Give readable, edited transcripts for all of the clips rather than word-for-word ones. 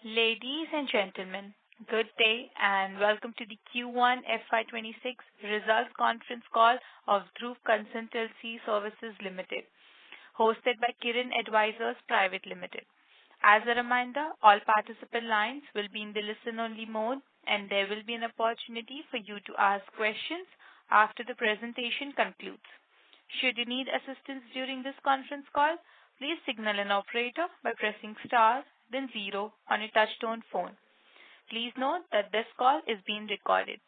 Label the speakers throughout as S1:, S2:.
S1: Ladies and gentlemen, good day and welcome to the Q1 FY26 results conference call of Dhruv Consultancy Services Limited, hosted by Kiran Advisors Private Limited. As a reminder, all participant lines will be in the listen-only mode, and there will be an opportunity for you to ask questions after the presentation concludes. Should you need assistance during this conference call, please signal an operator by pressing star then zero on your touchtone phone. Please note that this call is being recorded.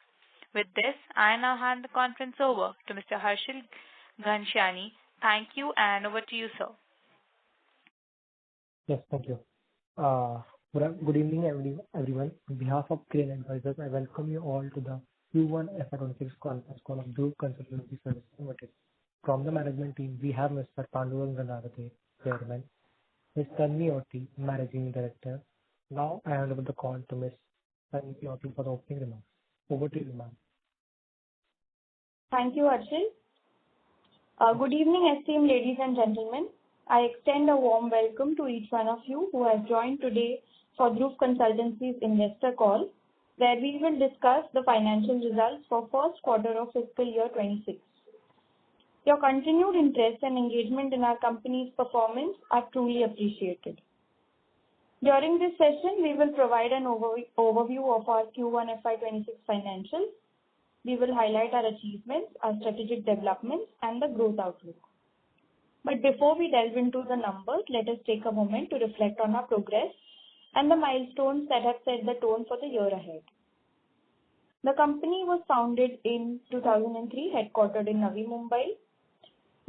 S1: With this, I now hand the conference over to Mr. Harshil Ghanshyani. Thank you, and over to you, sir.
S2: Yes, thank you. Good evening, everyone. On behalf of Kiran Advisors, I welcome you all to the Q1 FY26 conference call of Dhruv Consultancy Services Limited. From the management team, we have Mr. Pandurang Gandharate, Chairman, Ms. Tanvi Oti, Managing Director. Now I hand over the call to Ms. Tanvi Oti for the opening remarks. Over to you, ma'am.
S3: Thank you, Harshil. Good evening, esteemed ladies and gentlemen. I extend a warm welcome to each one of you who has joined today for Dhruv Consultancy's investor call, where we will discuss the financial results for first quarter of fiscal year 26. Your continued interest and engagement in our company's performance are truly appreciated. During this session, we will provide an overview of our Q1 FY26 financials. We will highlight our achievements, our strategic developments, and the growth outlook. But before we delve into the numbers, let us take a moment to reflect on our progress and the milestones that have set the tone for the year ahead. The company was founded in 2003, headquartered in Navi Mumbai.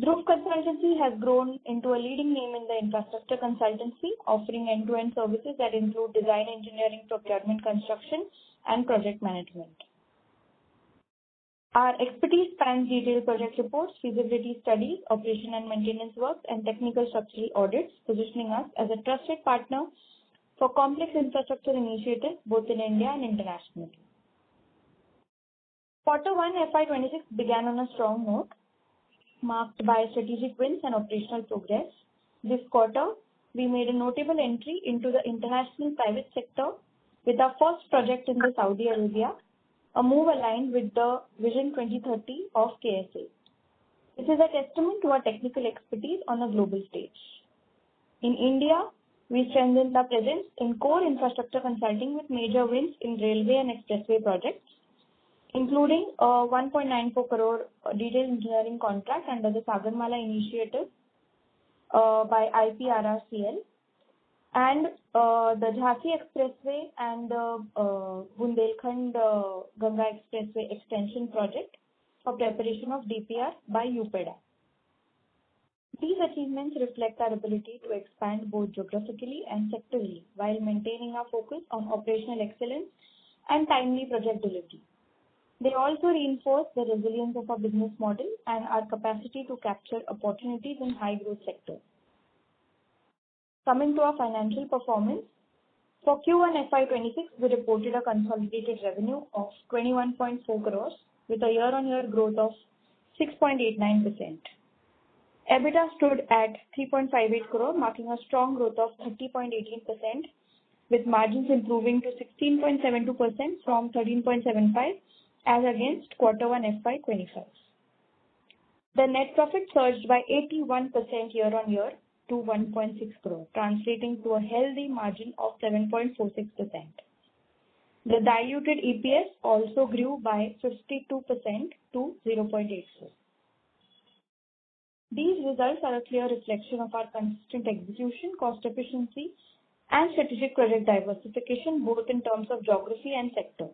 S3: Dhruv Consultancy has grown into a leading name in the infrastructure consultancy, offering end-to-end services that include design, engineering, procurement, construction, and project management. Our expertise spans detailed project reports, feasibility studies, operation and maintenance works, and technical structural audits, positioning us as a trusted partner for complex infrastructure initiatives both in India and internationally. Quarter 1 FY26 began on a strong note, marked by strategic wins and operational progress. This quarter, we made a notable entry into the international private sector with our first project in the Saudi Arabia, a move aligned with the Vision 2030 of KSA. This is a testament to our technical expertise on a global stage. In India, we strengthened our presence in core infrastructure consulting with major wins in railway and expressway projects, including a 1.94 crore detailed engineering contract under the Sagarmala initiative by IPRRCL, and the Jhansi Expressway and the Bundelkhand Ganga Expressway extension project for preparation of DPR by UPEDA. These achievements reflect our ability to expand both geographically and sectorally while maintaining our focus on operational excellence and timely project delivery. They also reinforce the resilience of our business model and our capacity to capture opportunities in high-growth sectors. Coming to our financial performance, for Q1 FY26, we reported a consolidated revenue of 21.4 crores with a year-on-year growth of 6.89%. EBITDA stood at 3.58 crore, marking a strong growth of 30.18%, with margins improving to 16.72% from 13.75% as against quarter 1 FY25. The net profit surged by 81% year-on-year to 1.6 crore, translating to a healthy margin of 7.46%. The diluted EPS also grew by 52% to 0.84. These results are a clear reflection of our consistent execution, cost efficiency, and strategic project diversification, both in terms of geography and sector.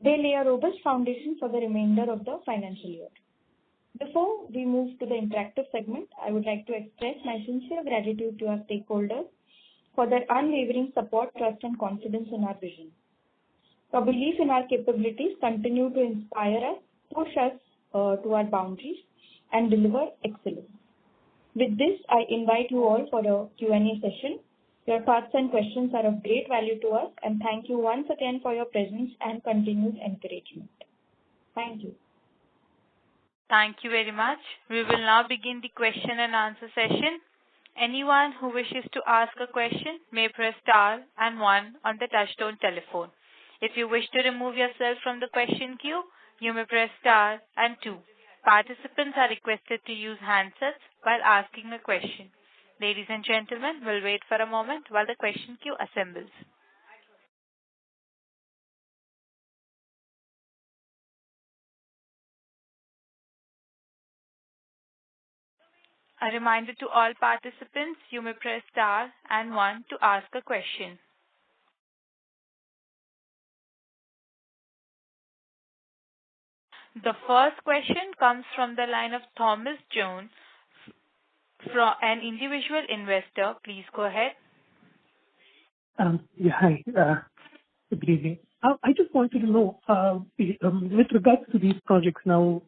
S3: They lay a robust foundation for the remainder of the financial year. Before we move to the interactive segment, I would like to express my sincere gratitude to our stakeholders for their unwavering support, trust, and confidence in our vision. Your belief in our capabilities continue to inspire us, push us to our boundaries, and deliver excellence. With this, I invite you all for a Q&A session. Your thoughts and questions are of great value to us, and thank you once again for your presence and continued encouragement. Thank you.
S1: Thank you very much. We will now begin the question and answer session. Anyone who wishes to ask a question may press star and one on the touchtone telephone. If you wish to remove yourself from the question queue, you may press star and two. Participants are requested to use handsets while asking a question. Ladies and gentlemen, we'll wait for a moment while the question queue assembles. A reminder to all participants, you may press star and one to ask a question. The first question comes from the line of Thomas Jones, from an individual investor. Please go ahead.
S4: Yeah, hi. Good evening. I just wanted to know, with regards to these projects now,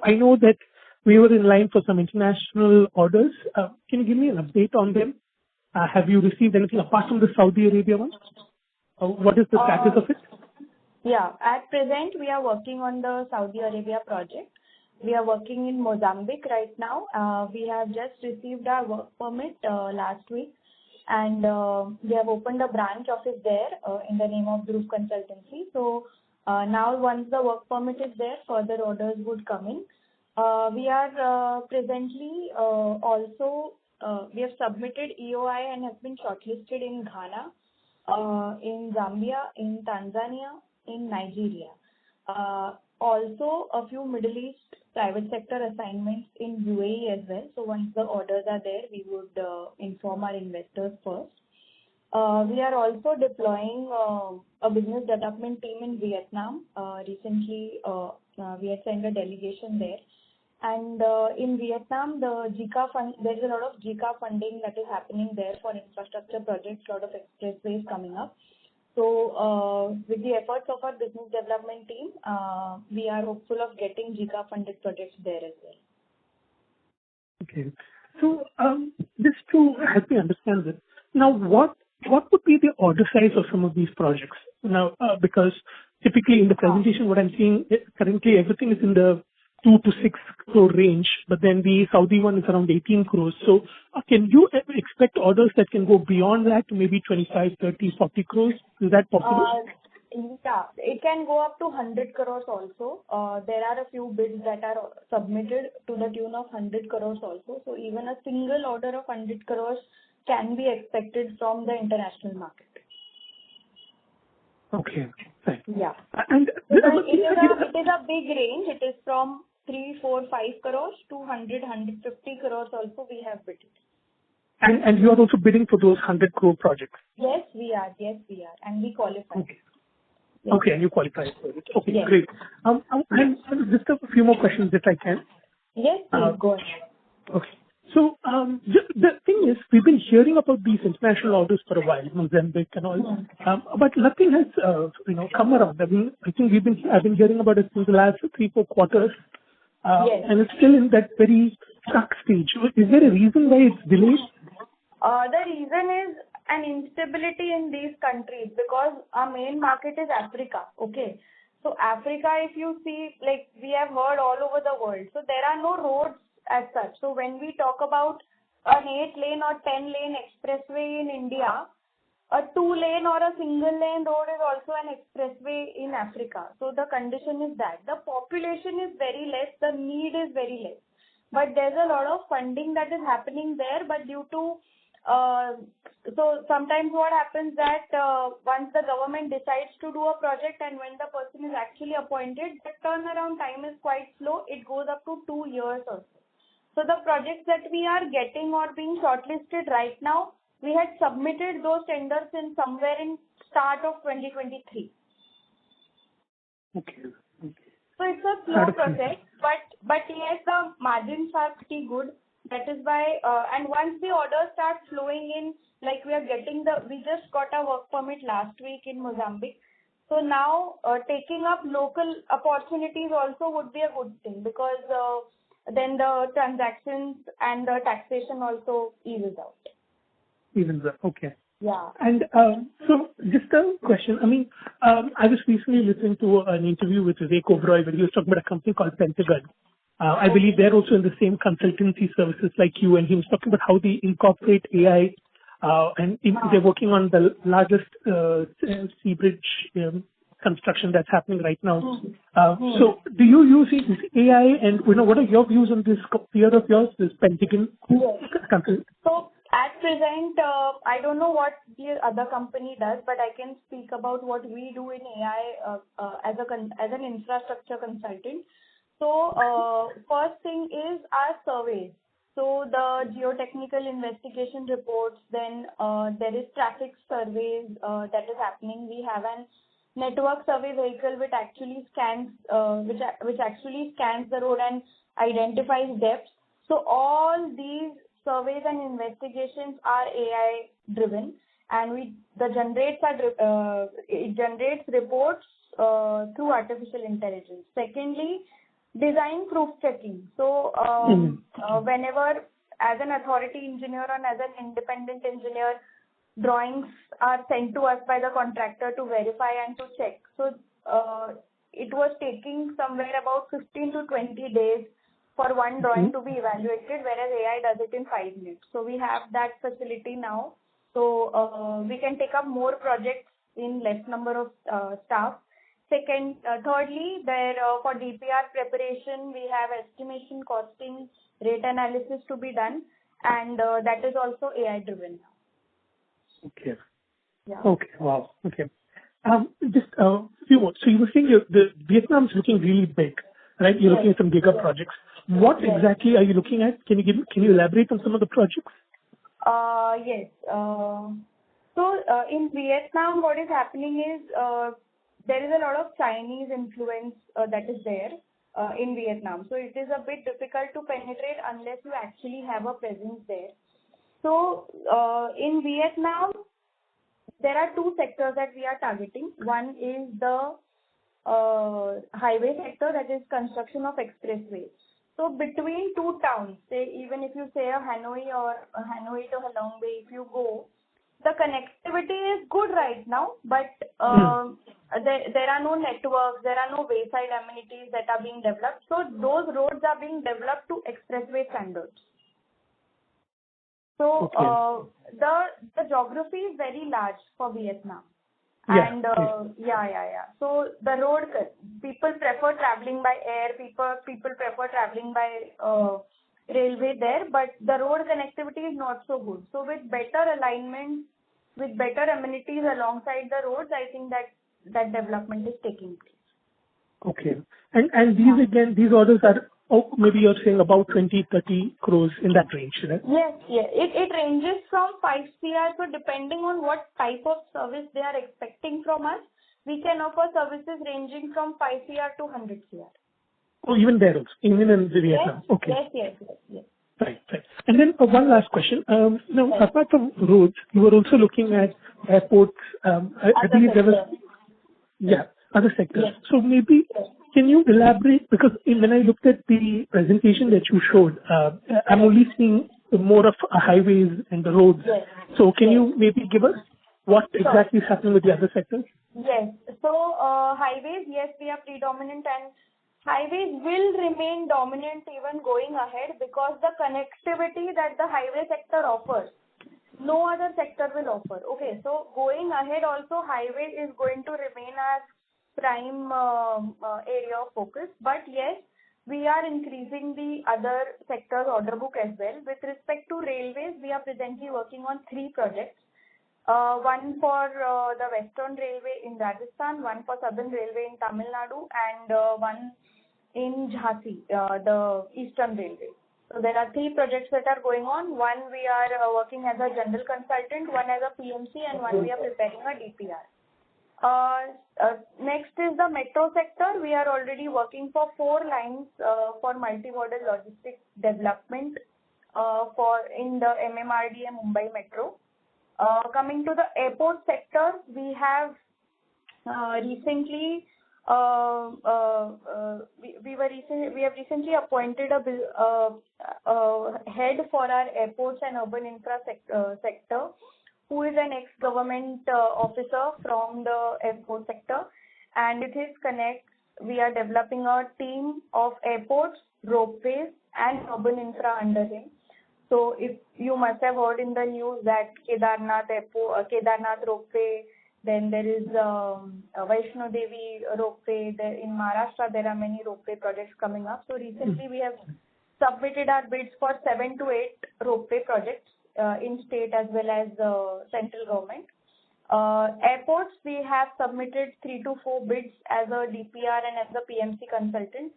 S4: I know that we were in line for some international orders. Can you give me an update on them? Have you received anything apart from the Saudi Arabia one? What is the status of it?
S3: Yeah, at present we are working on the Saudi Arabia project. We are working in Mozambique right now. We have just received our work permit last week, and we have opened a branch office there in the name of Dhruv Consultancy. So now once the work permit is there, further orders would come in. We are presently also, we have submitted EOI and have been shortlisted in Ghana, in Zambia, in Tanzania, in Nigeria. Also a few Middle East private sector assignments in UAE as well. So once the orders are there, we would inform our investors first. We are also deploying a business development team in Vietnam. Recently, we had sent a delegation there. And in Vietnam, the JICA fund, there is a lot of JICA funding that is happening there for infrastructure projects, a lot of expressways coming up. So with the efforts of our business development team, we are hopeful of getting JICA funded projects there as well.
S4: Okay. So just to help me understand this, now what would be the order size of some of these projects? Now, because typically in the presentation, what I'm seeing currently, everything is in the 2 to 6 crore range, but then the Saudi one is around 18 crores. So can you expect orders that can go beyond that to maybe 25, 30, 40 crores? Is that possible?
S3: Yeah, it can go up to 100 crores also. There are a few bids that are submitted to the tune of 100 crores also. So even a single order of 100 crores can be expected from the international market.
S4: Okay, fine.
S3: Yeah.
S4: And
S3: it is a big range. It is from 3, 4, 5 crores to 100, 150 crores also we have bid.
S4: And you are also bidding for those 100 crore projects?
S3: Yes, we are. And we qualify.
S4: Okay.
S3: Yes.
S4: Okay, and you qualify for it. Okay,
S3: yes.
S4: Great. And just a few more questions if I can.
S3: Yes, please, go ahead.
S4: Okay. So the thing is, we've been hearing about these international orders for a while, Mozambique and all, but nothing has, come around. I mean, I think I've been hearing about it since the last 3-4 quarters,
S3: yes.
S4: and it's still in that very stuck stage. Is there a reason why it's delayed?
S3: The reason is an instability in these countries because our main market is Africa. Okay. So Africa, if you see, like we have heard all over the world, so there are no roads as such. So when we talk about an 8-lane or 10-lane expressway in India, a 2-lane or a single-lane road is also an expressway in Africa. So the condition is that the population is very less, the need is very less. But there's a lot of funding that is happening there, but due to so sometimes what happens that once the government decides to do a project and when the person is actually appointed, the turnaround time is quite slow. It goes up to 2 years or so. So the projects that we are getting or being shortlisted right now, we had submitted those tenders in somewhere in start of 2023.
S4: Okay.
S3: So it's a slow process, but yes, the margins are pretty good. That is why, and once the orders start flowing in, like we just got a work permit last week in Mozambique. So now taking up local opportunities also would be a good thing because then the transactions and the taxation also evens out.
S4: Okay.
S3: Yeah.
S4: And so just a question. I mean, I was recently listening to an interview with Decode where he was talking about a company called Pentagon. I believe they're also in the same consultancy services like you, and he was talking about how they incorporate AI, and they're working on the largest sea bridge construction that's happening right now. So do you use AI, and what are your views on this fear of yours, this Pentagon?
S3: Yes. So at present, I don't know what the other company does, but I can speak about what we do in AI as an infrastructure consultant. So first thing is our surveys. So the geotechnical investigation reports, then there is traffic surveys that is happening. We have an network survey vehicle which actually scans the road and identifies depths. So all these surveys and investigations are AI driven, and it generates reports through artificial intelligence. Secondly, design proof checking. So whenever as an authority engineer or as an independent engineer, drawings are sent to us by the contractor to verify and to check. So it was taking somewhere about 15 to 20 days for one drawing to be evaluated, whereas AI does it in 5 minutes. So we have that facility now. So we can take up more projects in less number of staff. Thirdly, for DPR preparation, we have estimation, costing, rate analysis to be done, and that is also AI driven.
S4: Okay.
S3: Yeah.
S4: Okay. Wow. Okay. Just a few words. So you were saying the Vietnam's looking really big, right? You're looking at some giga projects. What exactly are you looking at? Can you elaborate on some of the projects?
S3: Yes. So in Vietnam, what is happening is there is a lot of Chinese influence that is there in Vietnam. So it is a bit difficult to penetrate unless you actually have a presence there. So in Vietnam, there are two sectors that we are targeting. One is the highway sector, that is construction of expressways. So between two towns, say even if you say a Hanoi or a Hanoi to Halong Bay, if you go, the connectivity is good right now, but there are no networks, there are no wayside amenities that are being developed. So those roads are being developed to expressway standards. So the geography is very large for Vietnam. And so the road, people prefer traveling by air, people prefer traveling by railway there, but the road connectivity is not so good. So with better alignment, with better amenities alongside the roads, I think that development is taking place.
S4: Okay. And these orders are, maybe you're saying about 20-30 crores in that range, right?
S3: Yes. It ranges from 5 CR. So depending on what type of service they are expecting from us, we can offer services ranging from 5 CR to 100 CR.
S4: Oh, even there also, even in Vietnam.
S3: Yes,
S4: Okay.
S3: Yes.
S4: Right. And then one last question. Now, apart from roads, you were also looking at airports. I believe there was, other sectors.
S3: Yes.
S4: So maybe can you elaborate? Because when I looked at the presentation that you showed, I'm only seeing more of highways and the roads.
S3: Yes.
S4: So can you maybe give us what exactly is happening with the other sectors?
S3: Yes. So highways, yes, we are predominant, and highways will remain dominant even going ahead because the connectivity that the highway sector offers, no other sector will offer. Okay, so going ahead also, highway is going to remain our prime area of focus. But yes, we are increasing the other sectors order book as well. With respect to railways, we are presently working on 3 projects. One for the Western Railway in Rajasthan, one for Southern Railway in Tamil Nadu, and one in Jhansi, the Eastern Railway. So there are 3 projects that are going on. One we are working as a general consultant, one as a PMC, and one we are preparing a DPR. Next is the metro sector. We are already working for 4 lines for multimodal logistics development in the MMRDA Mumbai Metro. Coming to the airport sector, we have recently recently appointed a head for our airports and urban infrastructure sector, who is an ex-government officer from the airport sector, and with his connects we are developing a team of airports, ropeways, and urban infra under him. So if you must have heard in the news that Kedarnath Airport, Kedarnath ropeway, then there is Vaishno Devi ropeway. There in Maharashtra, there are many ropeway projects coming up. So recently we have submitted our bids for 7 to 8 ropeway projects in state as well as central government. Airports, we have submitted 3 to 4 bids as a DPR and as a PMC consultant.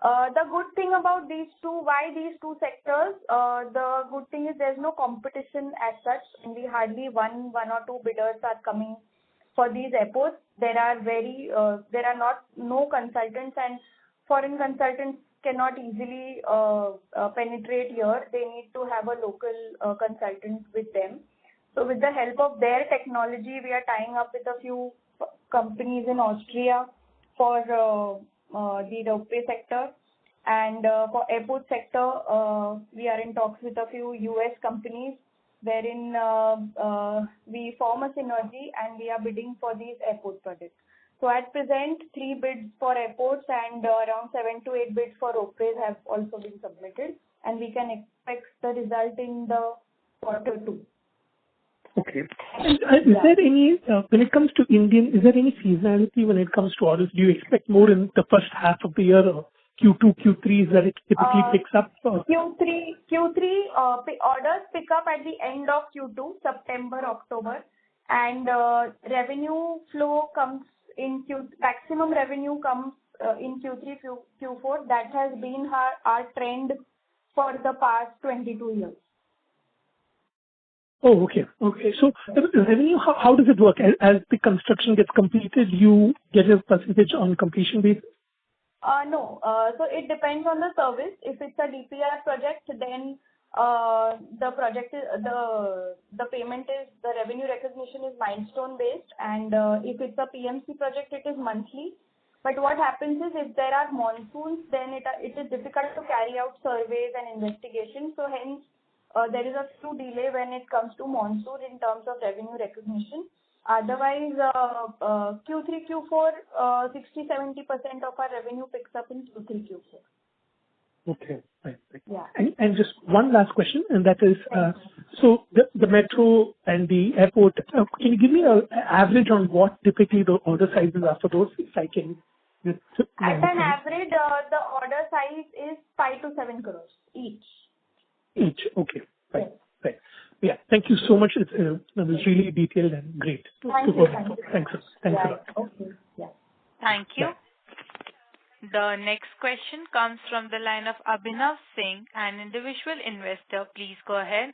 S3: The good thing about these two, why these two sectors? The good thing is there's no competition as such. Only hardly one or two bidders are coming for these airports. There are no consultants, and foreign consultants cannot easily penetrate here. They need to have a local consultant with them. So with the help of their technology, we are tying up with a few companies in Austria for the ropeway sector, and for airport sector, we are in talks with a few US companies wherein we form a synergy and we are bidding for these airport projects. So at present, 3 bids for airports and around 7 to 8 bids for ropeways have also been submitted, and we can expect the result in the Q2.
S4: Okay. And is there any, when it comes to Indian, is there any seasonality when it comes to orders? Do you expect more in the first half of the year, or Q2, Q3, is that it typically picks up?
S3: Q3 orders pick up at the end of Q2, September, October, and revenue flow comes in maximum revenue comes in Q3, Q4. That has been our trend for the past 22 years.
S4: Oh, okay. Okay. So the revenue, how does it work? As the construction gets completed, you get a percentage on completion basis?
S3: No. So it depends on the service. If it's a DPR project, then the project is, the payment is, the revenue recognition is milestone based, and if it's a PMC project, it is monthly. But what happens is, if there are monsoons, then it is difficult to carry out surveys and investigations. So hence, there is a few delay when it comes to monsoon in terms of revenue recognition. Otherwise, Q3, Q4, 60-70% of our revenue picks up in Q3, Q4.
S4: Okay. Right.
S3: Yeah.
S4: And just one last question, and that is, so the metro and the airport, can you give me an average on what typically the order sizes are for those, if I can?
S3: At an average, the order size is 5 to 7 crores each.
S4: Okay. Right. Yes. Right. Yeah. Thank you so much. It was really detailed and great.
S3: Thank you.
S4: Thanks a lot.
S3: Okay. Yeah.
S1: Thank you.
S4: Yeah.
S1: The next question comes from the line of Abhinav Singh, an individual investor. Please go ahead.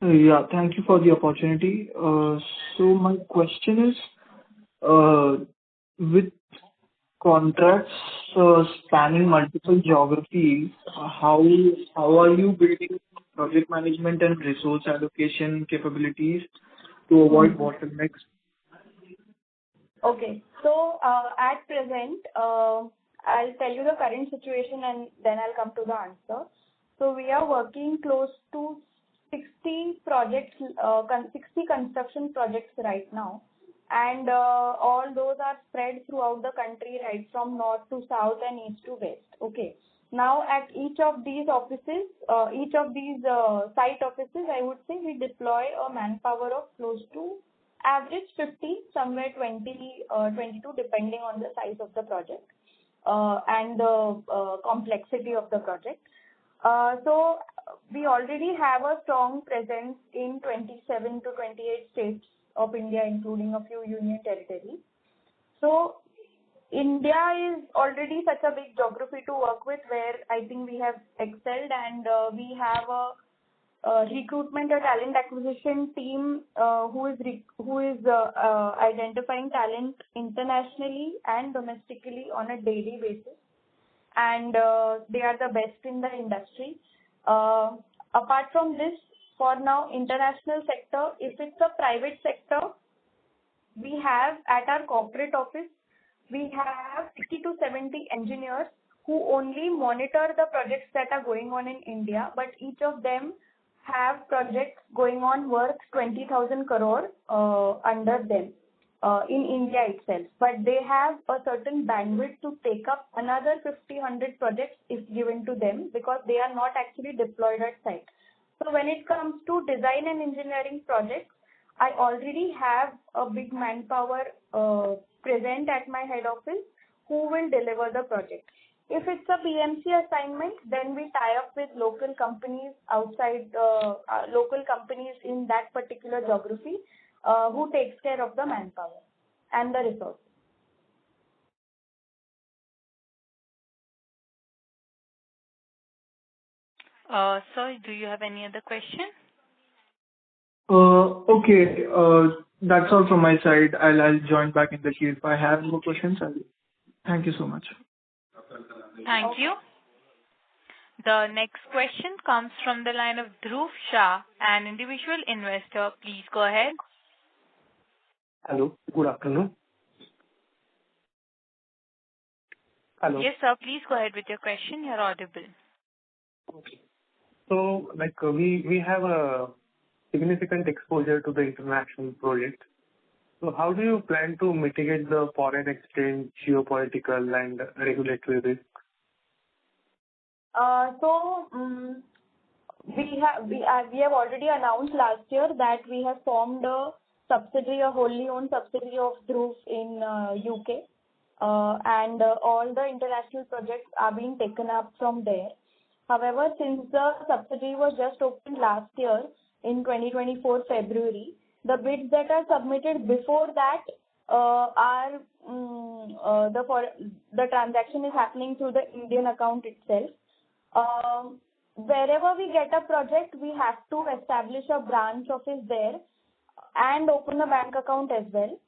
S5: Yeah, thank you for the opportunity. So my question is, with contracts spanning multiple geographies, how are you building project management and resource allocation capabilities to avoid bottlenecks?
S3: Okay. So at present, I'll tell you the current situation and then I'll come to the answer. So we are working close to 60 projects, 60 construction projects right now. And all those are spread throughout the country, right from north to south and east to west. Okay. Now at each of these offices, site offices, I would say we deploy a manpower of close to average 50, somewhere 20, 22, depending on the size of the project and the complexity of the project. So we already have a strong presence in 27 to 28 states of India, including a few union territories. So India is already such a big geography to work with, where I think we have excelled, and we have a recruitment or talent acquisition team who is identifying talent internationally and domestically on a daily basis, and they are the best in the industry. Apart from this, for now, international sector, if it's a private sector, we have at our corporate office, we have 60 to 70 engineers who only monitor the projects that are going on in India, but each of them have projects going on worth 20,000 crore under them. in India itself, but they have a certain bandwidth to take up another 50-100 projects if given to them, because they are not actually deployed at site. So when it comes to design and engineering projects, I already have a big manpower present at my head office who will deliver the project. If it's a PMC assignment, then we tie up with local companies outside, local companies in that particular geography who takes care of the manpower and the resources.
S1: Sir, do you have any other question?
S5: Okay. That's all from my side. I'll join back in the queue. If I have more questions, thank you so much.
S1: Thank you. The next question comes from the line of Dhruv Shah, an individual investor. Please go ahead.
S6: Hello. Good afternoon. Hello.
S1: Yes, sir. Please go ahead with your question. You're audible.
S6: Okay. So, we have a significant exposure to the international project. So how do you plan to mitigate the foreign exchange, geopolitical and regulatory risk?
S3: We have already announced last year that we have formed a subsidiary, a wholly owned subsidiary of Dhruv in UK, and all the international projects are being taken up from there. However, since the subsidiary was just opened last year in 2024 February, the bids that are submitted before that the transaction is happening through the Indian account itself. Wherever we get a project, we have to establish a branch office there and open a bank account as well.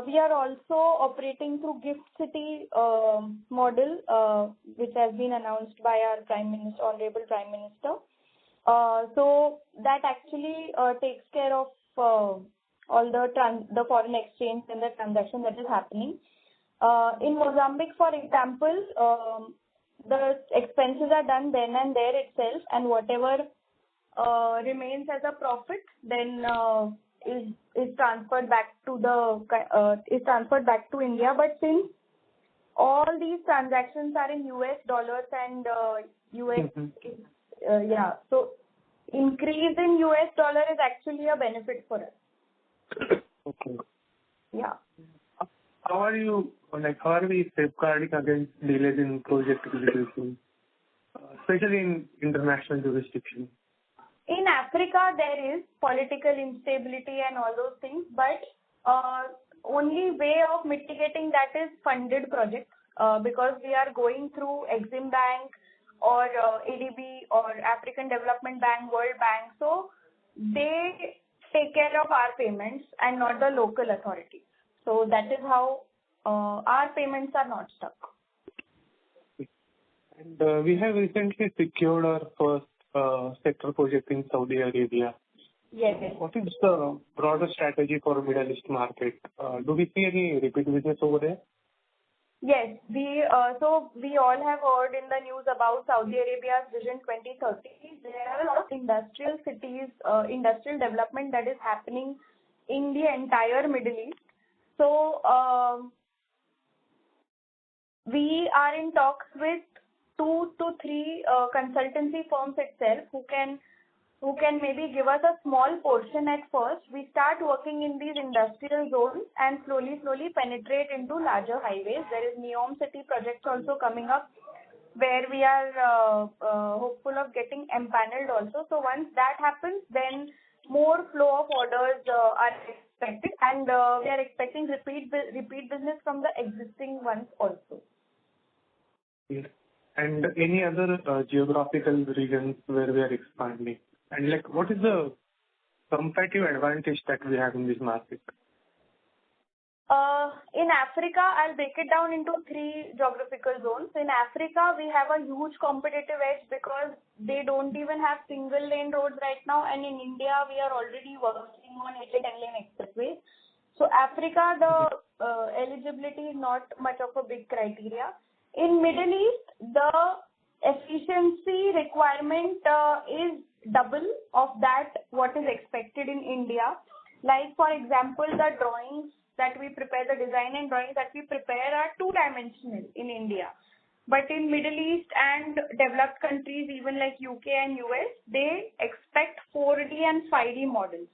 S3: We are also operating through Gift City model, which has been announced by our Prime Minister, Honorable Prime Minister. So that actually takes care of all the foreign exchange and the transaction that is happening. In Mozambique, for example, the expenses are done then and there itself, and whatever remains as a profit then is transferred back to India. But since all these transactions are in US dollars and US so increase in US dollar is actually a benefit for us.
S6: Okay.
S3: Yeah.
S6: How are we safeguarding against delays in project execution, especially in international jurisdiction?
S3: In Africa, there is political instability and all those things, but only way of mitigating that is funded projects, because we are going through Exim Bank or ADB or African Development Bank, World Bank. So they take care of our payments and not the local authorities. So that is how our payments are not stuck.
S6: And we have recently secured our first sector project in Saudi Arabia.
S3: Yes.
S6: What is the broader strategy for Middle East market? Do we see any repeat business over there?
S3: Yes, we all have heard in the news about Saudi Arabia's Vision 2030. There are a lot of industrial cities, industrial development that is happening in the entire Middle East. So we are in talks with 2 to 3 consultancy firms itself who can maybe give us a small portion at first. We start working in these industrial zones and slowly penetrate into larger highways. There is Neom City project also coming up, where we are hopeful of getting empaneled also. So once that happens, then more flow of orders are expected, and we are expecting repeat business from the existing ones also.
S6: Yes. And any other geographical regions where we are expanding? And what is the competitive advantage that we have in this market?
S3: In Africa, I'll break it down into 3 geographical zones. In Africa, we have a huge competitive edge because they don't even have single lane roads right now, and in India, we are already working on 8 and 10 lane expressways. So Africa, the eligibility is not much of a big criteria. In Middle East, the efficiency requirement is double of that what is expected in India. Like, for example, the drawings that we prepare, the design and drawings that we prepare are two-dimensional in India. But in Middle East and developed countries, even like UK and US, they expect 4D and 5D models.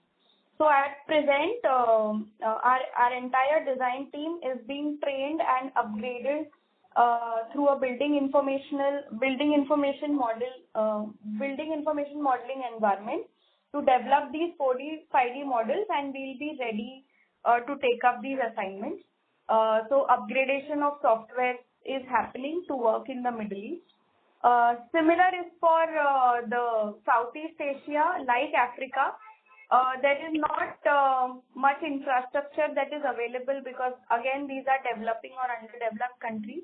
S3: So at present, our entire design team is being trained and upgraded through a building information modeling environment to develop these 4D, 5D models, and we'll be ready to take up these assignments. So upgradation of software is happening to work in the Middle East. Similar is for the Southeast Asia, like Africa. There is not much infrastructure that is available because, again, these are developing or underdeveloped countries.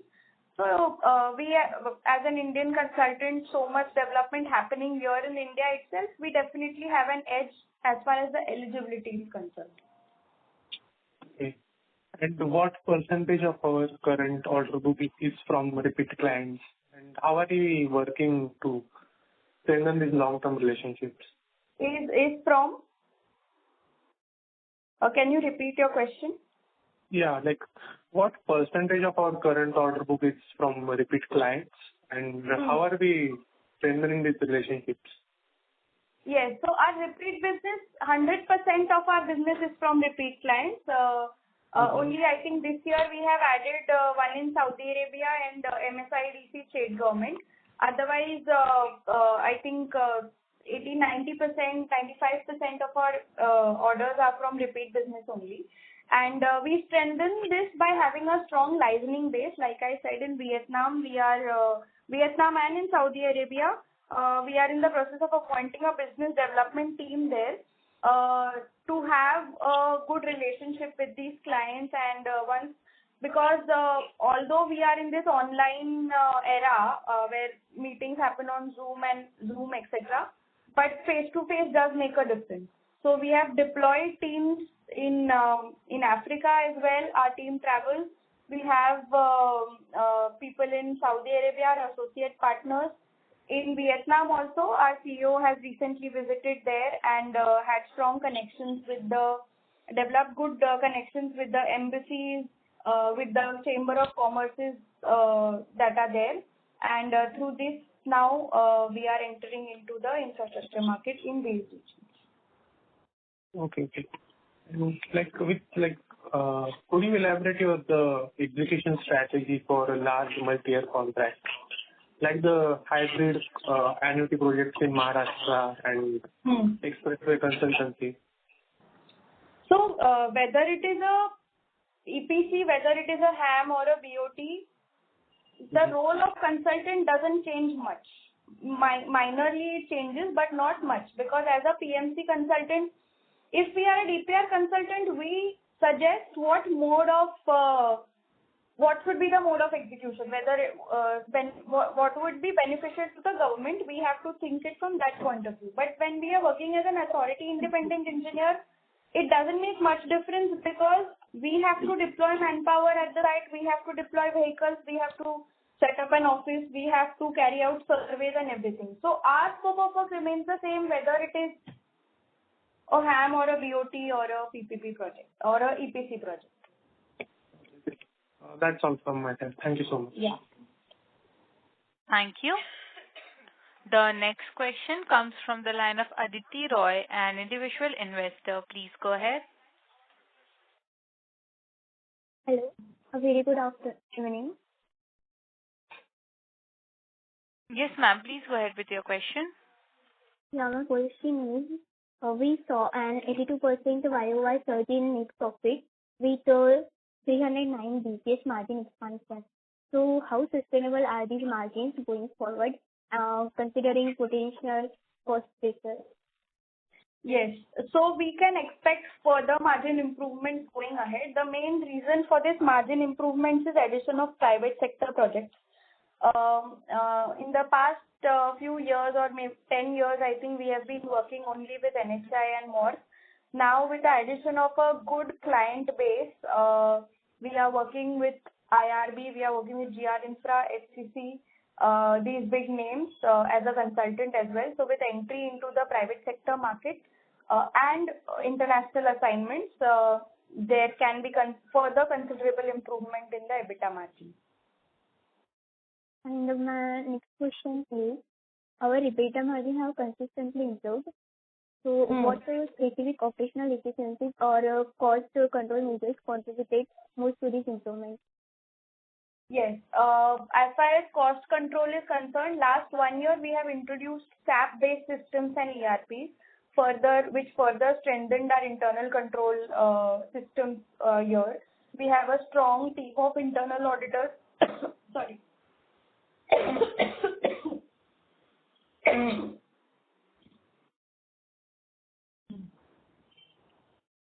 S3: So we, as an Indian consultant, so much development happening here in India itself, we definitely have an edge as far as the eligibility is concerned.
S6: Okay. And what percentage of our current order book is from repeat clients? And how are we working to strengthen these long-term relationships?
S3: Is from? Can you repeat your question?
S6: Yeah, like what percentage of our current order book is from repeat clients, and how are we strengthening these relationships?
S3: Yes, so our repeat business, 100% of our business is from repeat clients. Only I think this year we have added one in Saudi Arabia and MSIDC state government. Otherwise, I think 80-90%, 95% of our orders are from repeat business only. And we strengthen this by having a strong licensing base. Like I said, in Vietnam, we are Vietnam and in Saudi Arabia, we are in the process of appointing a business development team there to have a good relationship with these clients. And because although we are in this online era where meetings happen on Zoom, etc., but face-to-face does make a difference. So we have deployed teams in Africa as well. Our team travels. We have people in Saudi Arabia, our associate partners. In Vietnam also, our CEO has recently visited there and had strong connections with developed good connections with the embassies, with the Chamber of Commerces that are there. And through this now we are entering into the infrastructure market in these regions.
S6: Okay. Could you elaborate the execution strategy for a large multi-year contract, like the hybrid annuity projects in Maharashtra and expressway consultancy?
S3: So whether it is a EPC, whether it is a HAM or a BOT, the role of consultant doesn't change much. Minorly it changes, but not much, because as a PMC consultant, if we are a DPR consultant, we suggest what should be the mode of execution, what would be beneficial to the government. We have to think it from that point of view. But when we are working as an authority independent engineer, it doesn't make much difference, because we have to deploy manpower at the site, we have to deploy vehicles, we have to set up an office, we have to carry out surveys and everything. So our scope of work remains the same, whether it is a HAM or a BOT or a PPP project or a EPC project.
S6: That's all from my side. Thank you so much.
S3: Yeah.
S1: Thank you. The next question comes from the line of Aditi Roy, an individual investor. Please go ahead.
S7: Hello. A very good evening.
S1: Yes, ma'am. Please go ahead with your question.
S7: Yeah, my question is, we saw an 82% YOY surge in net profit with 309 BPS margin expansion. So how sustainable are these margins going forward, considering potential cost pressure?
S3: Yes. So we can expect further margin improvements going ahead. The main reason for this margin improvements is addition of private sector projects. In the past few years or maybe 10 years, I think we have been working only with NHI and more. Now with the addition of a good client base, we are working with IRB, we are working with GR Infra, HCC, these big names as a consultant as well. So with entry into the private sector market and international assignments, there can be further considerable improvement in the EBITDA margin.
S7: And my next question is, our EBITDA margin have consistently improved. So what are your specific operational efficiencies or cost control measures contributed most to this improvement?
S3: Yes. As far as cost control is concerned, last 1 year we have introduced SAP-based systems and ERPs, which further strengthened our internal control systems here. We have a strong team of internal auditors. Sorry.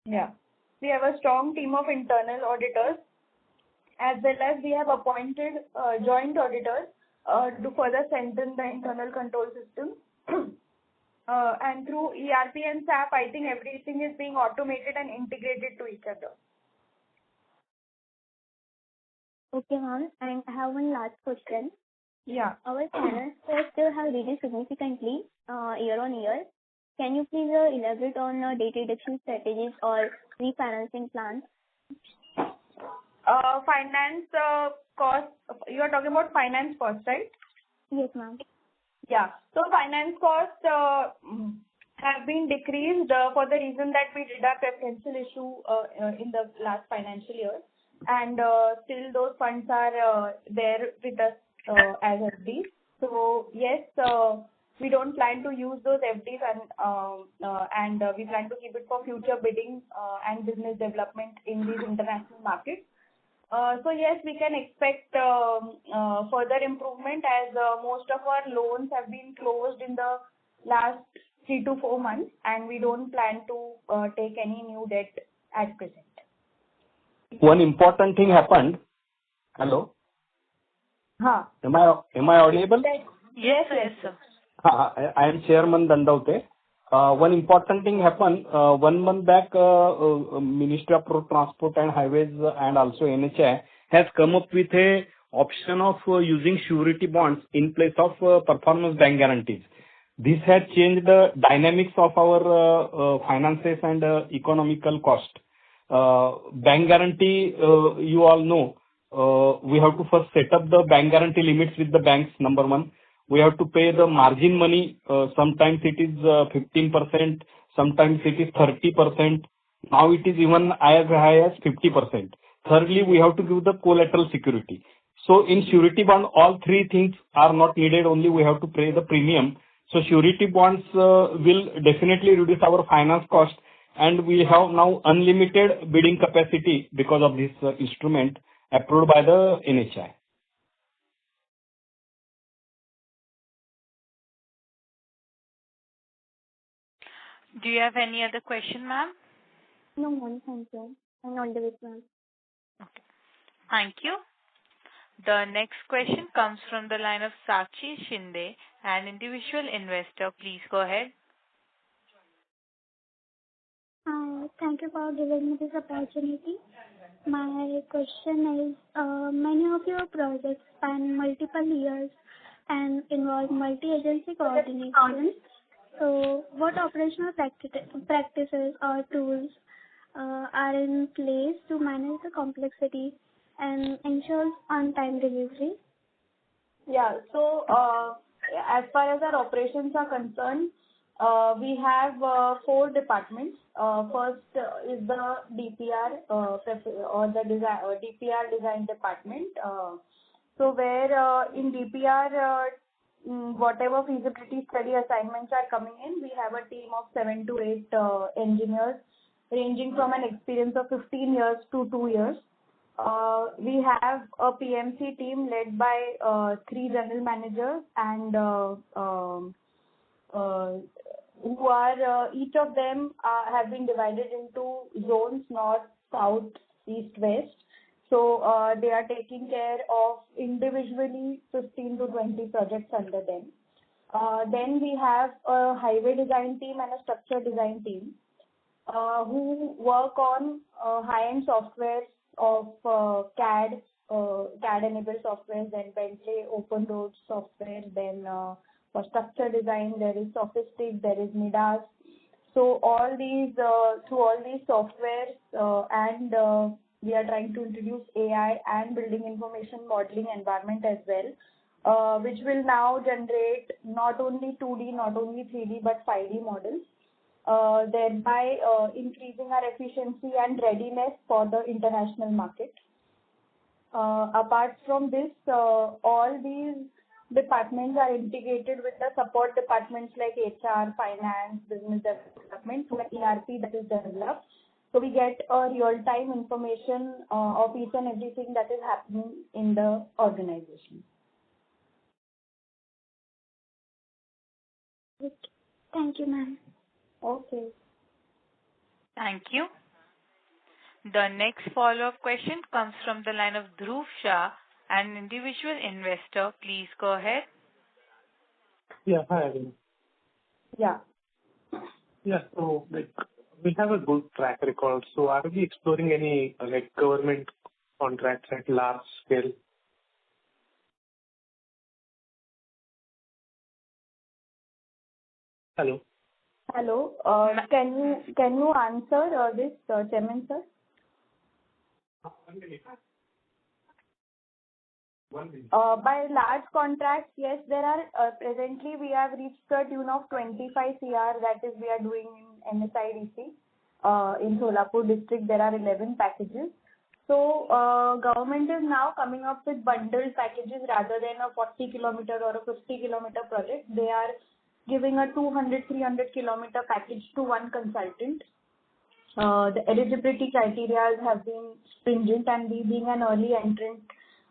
S3: Yeah. We have a strong team of internal auditors, as well as we have appointed joint auditors to further strengthen the internal control system. And through ERP and SAP, I think everything is being automated and integrated to each other.
S7: Okay, ma'am. And I have one last question.
S3: Yeah.
S7: Our finance costs have reduced significantly year on year. Can you please elaborate on debt reduction strategies or refinancing plans?
S3: Finance cost, you are talking about finance cost, right?
S7: Yes, ma'am.
S3: Yeah. So finance costs have been decreased for the reason that we did our preferential issue in the last financial year, and still those funds are there with us as FDs. So yes, we don't plan to use those FDs, and we plan to keep it for future bidding and business development in these international markets. So yes, we can expect further improvement as most of our loans have been closed in the last 3 to 4 months, and we don't plan to take any new debt at present.
S8: One important thing happened. Hello?
S3: Huh.
S8: Am I audible?
S3: Yes, sir.
S8: I am Chairman Dandaute. One important thing happened 1 month back. Ministry of Road Transport and Highways and also NHAI has come up with a option of using surety bonds in place of performance bank guarantees. This has changed the dynamics of our finances and economical cost. Bank guarantee, you all know, we have to first set up the bank guarantee limits with the banks, number one. We have to pay the margin money. Sometimes it is 15%, sometimes it is 30%. Now it is even as high as 50%. Thirdly, we have to give the collateral security. So in surety bond, all three things are not needed. Only we have to pay the premium. So surety bonds will definitely reduce our finance cost, and we have now unlimited bidding capacity because of this instrument approved by the NHAI.
S1: Do you have any other question, ma'am?
S7: No, ma'am. Thank you. And all the way, ma'am.
S1: Okay. Thank you. The next question comes from the line of Sakshi Shinde, an individual investor. Please go ahead.
S9: Thank you for giving me this opportunity. My question is, many of your projects span multiple years and involve multi-agency coordination. So what operational practices or tools are in place to manage the complexity and ensure on-time delivery?
S3: Yeah. So as far as our operations are concerned, we have 4 departments. First is the DPR or the DPR design department. So where in DPR, whatever feasibility study assignments are coming in, we have a team of 7 to 8 engineers, ranging from an experience of 15 years to 2 years. We have a PMC team led by 3 general managers, and who are each of them have been divided into zones: north, south, east, west. So they are taking care of individually 15 to 20 projects under them. Then we have a highway design team and a structure design team who work on high-end software of CAD enabled software, then Bentley open road software. Then for structure design, there is Sophistic, there is Midas. So all these through all these softwares and we are trying to introduce AI and building information modeling environment as well, which will now generate not only 2D, not only 3D, but 5D models, thereby increasing our efficiency and readiness for the international market. Apart from this, all these departments are integrated with the support departments like HR, finance, business development, to an ERP that is developed. So we get a real-time information of each and everything that is happening in the organization.
S9: Thank you, ma'am.
S3: Okay.
S1: Thank you. The next follow-up question comes from the line of Dhruv Shah, an individual investor. Please go ahead.
S6: Yeah, hi, everyone.
S3: Yeah.
S6: Yeah, so we have a good track record. So are we exploring any government contracts at large scale? Hello.
S3: Hello. Can you answer this, Chairman sir? By large contracts, yes, there are presently we have reached the tune of 25 CR, that is we are doing in MSIDC. In Solapur district there are 11 packages. So government is now coming up with bundled packages rather than a 40 kilometer or a 50 kilometer project. They are giving a 200-300 kilometer package to one consultant. The eligibility criteria have been stringent, and we being an early entrant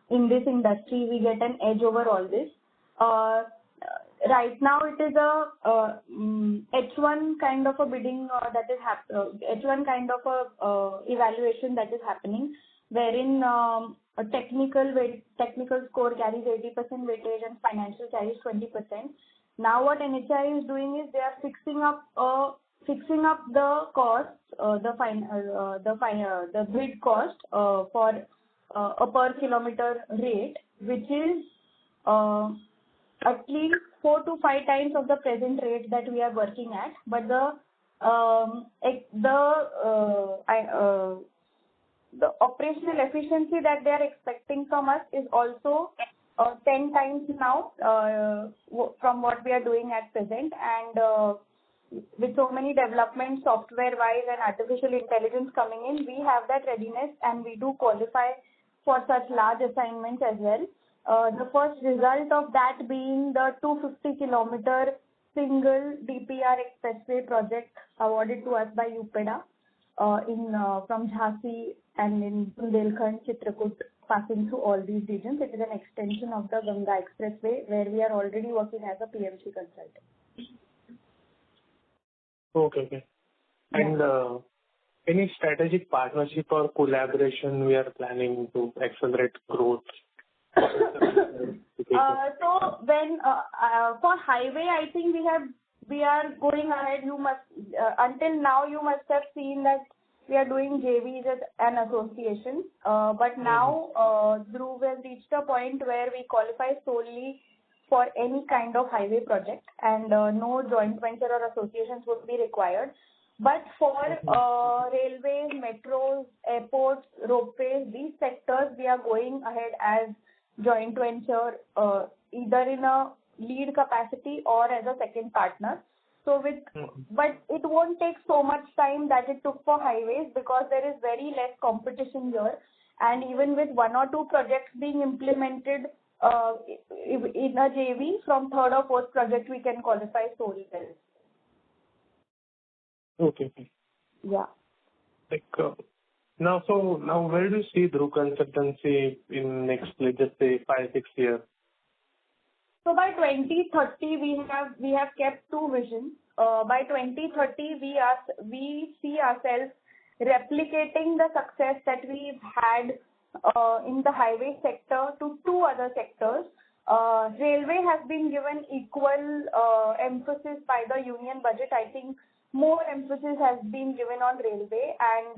S3: in this industry, we get an edge over all this. Right now, it is a H1 kind of a bidding that is H1 kind of a evaluation that is happening, wherein a technical score carries 80% weightage and financial carries 20%. Now, what NHI is doing is they are fixing up the cost, the bid cost for a per kilometer rate, which is at least 4 to 5 times of the present rate that we are working at. But the operational efficiency that they are expecting from us is also 10 times now from what we are doing at present. And with so many developments software-wise and artificial intelligence coming in, we have that readiness and we do qualify for such large assignments as well. The first result of that being the 250-kilometer single DPR expressway project awarded to us by UPEDA from Jhansi and in Bundelkhand, Chitrakoot, passing through all these regions. It is an extension of the Ganga Expressway where we are already working as a PMC consultant.
S6: Okay. And any strategic partnership or collaboration we are planning to accelerate growth?
S3: So when for highway, I think we are going ahead. You must until now you must have seen that we are doing JVs as an association. But now Dhruv has reached a point where we qualify solely for any kind of highway project, and no joint venture or associations would be required. But for railways, metros, airports, ropeways, these sectors, we are going ahead as joint venture, either in a lead capacity or as a second partner. So but it won't take so much time that it took for highways because there is very less competition here. And even with 1 or 2 projects being implemented in a JV, from third or fourth project we can qualify solely well.
S6: Okay.
S3: Yeah.
S6: Now where do you see Dhruv Consultancy in next, let's just say, 5-6 years?
S3: So by 2030, we have kept 2 visions. By 2030, we see ourselves replicating the success that we've had in the highway sector to 2 other sectors. Railway has been given equal emphasis by the union budget. I think more emphasis has been given on railway, and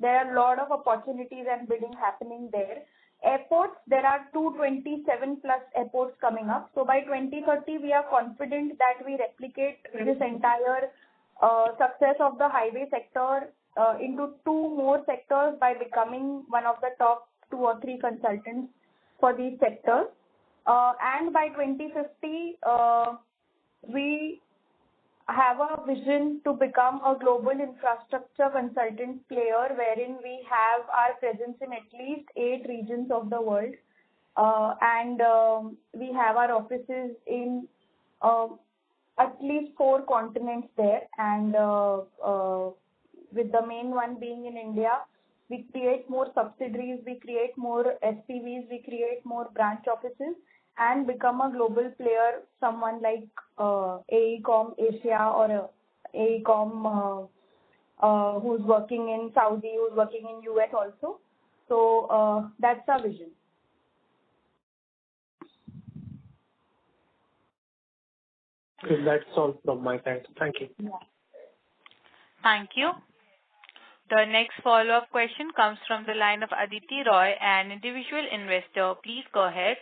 S3: there are a lot of opportunities and bidding happening there. Airports, there are 227 plus airports coming up. So by 2030, we are confident that we replicate this entire success of the highway sector into two more sectors by becoming one of the top 2 or 3 consultants for these sectors. And by 2050, we have a vision to become a global infrastructure consultant player wherein we have our presence in at least 8 regions of the world. And we have our offices in at least 4 continents there, and with the main one being in India, we create more subsidiaries, we create more SPVs, we create more branch offices, and become a global player, someone like AECOM Asia or AECOM who's working in Saudi, who's working in US also. So that's our vision.
S6: Okay, that's all from my side. Thank you.
S3: Yeah.
S1: Thank you. The next follow-up question comes from the line of Aditi Roy, an individual investor. Please go ahead.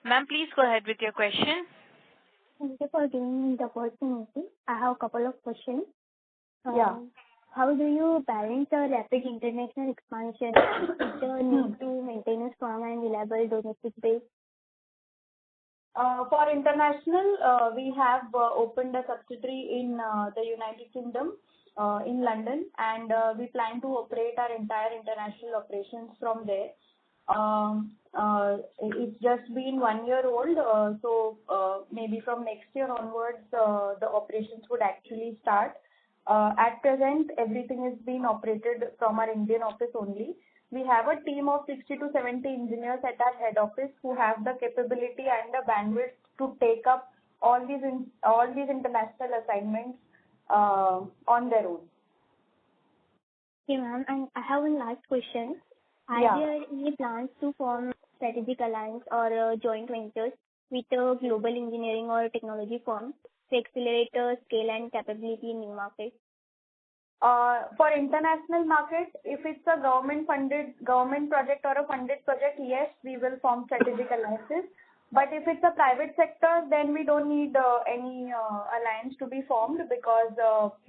S1: Ma'am, please go ahead with your question.
S7: Thank you for giving me the opportunity. I have a couple of questions.
S3: Yeah.
S7: How do you balance the rapid international expansion with the need to maintain a strong and reliable domestic base?
S3: For international, we have opened a subsidiary in the United Kingdom, in London, and we plan to operate our entire international operations from there. It's just been 1 year old, so maybe from next year onwards, the operations would actually start. At present, everything is being operated from our Indian office only. We have a team of 60 to 70 engineers at our head office who have the capability and the bandwidth to take up all these international assignments on their own.
S7: Okay, ma'am. And I have one last question. Are there any plans to form strategic alliance or joint ventures with a global engineering or technology firm to accelerate scale and capability in new markets?
S3: For international market, if it's a government project or a funded project, yes, we will form strategic alliances. But if it's a private sector, then we don't need any alliance to be formed because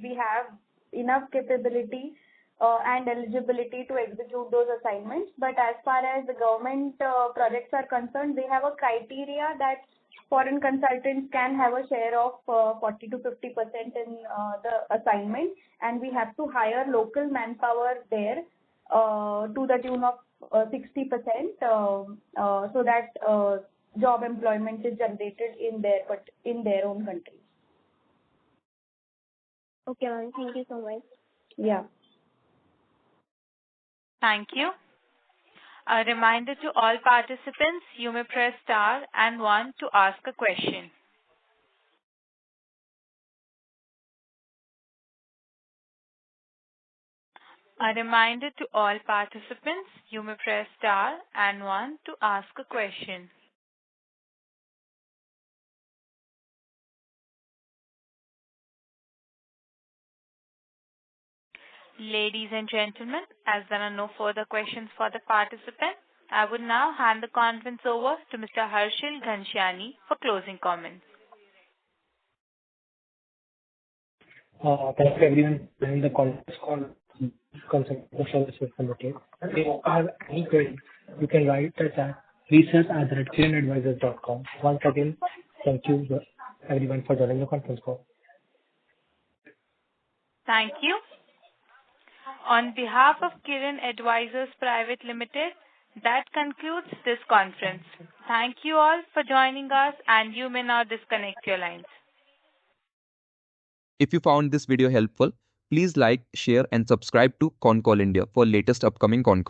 S3: we have enough capability and eligibility to execute those assignments. But as far as the government projects are concerned, they have a criteria that foreign consultants can have a share of 40 to 50% in the assignment, and we have to hire local manpower there to the tune of 60%, so that job employment is generated in their own country.
S7: Okay, ma'am. Thank you so much.
S3: Yeah.
S1: Thank you. A reminder to all participants, you may press star and 1 to ask a question. A reminder to all participants, you may press star and 1 to ask a question. Ladies and gentlemen, as there are no further questions for the participant, I would now hand the conference over to Mr. Harshil Ghanshyani for closing comments.
S2: Thank you everyone for joining the conference call. Consultancy Services Limited. If you have any queries, you can write us at research@kiranadvisors.com. Once again, thank you everyone for joining the conference call.
S1: Thank you. On behalf of Kiran Advisors Private Limited, that concludes this conference. Thank you all for joining us, and you may now disconnect your lines.
S10: If you found this video helpful, please like, share and subscribe to Concall India for latest upcoming con calls.